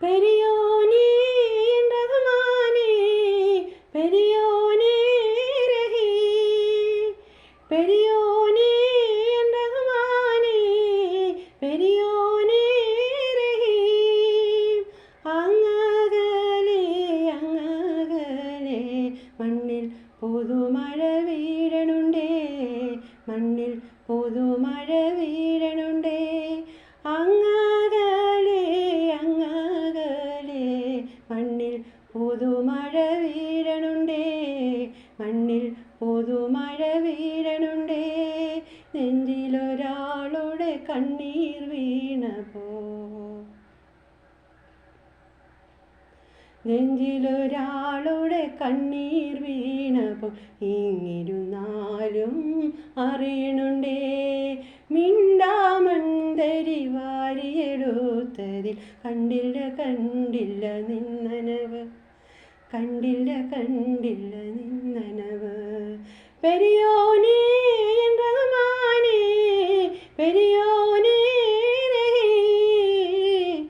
പെരിയോനേ റഹ്മാനേ പെരിയോനേ റഹീം പെരിയോനേ റഹ്മാനേ പെരിയോനേ റഹീം അങ്ങകലെ മണ്ണിൽ പുതുമഴ വീഴണുണ്ടേ മണ്ണിൽ പുതുമഴ വീഴണുണ്ടേ അങ്ങകലെ മണ്ണിൽ പുതുമഴ വീഴണുണ്ടേ മണ്ണിൽ പുതുമഴ വീഴണുണ്ടേ നെഞ്ചിലൊരാളുടെ കണ്ണീർ വീണപ്പോ നെഞ്ചിലൊരാളുടെ കണ്ണീർ വീണപ്പോൾ ഇങ്ങിരുന്നാലും അറിയണുണ്ടേ മിണ്ടാമന്തരി വാരിയെടുത്തതിൽ കണ്ടില്ല നിന്നനവ് നിന്നനവ് പെരിയോനേ റഹ്മാനേ പെരിയോനേ റഹീം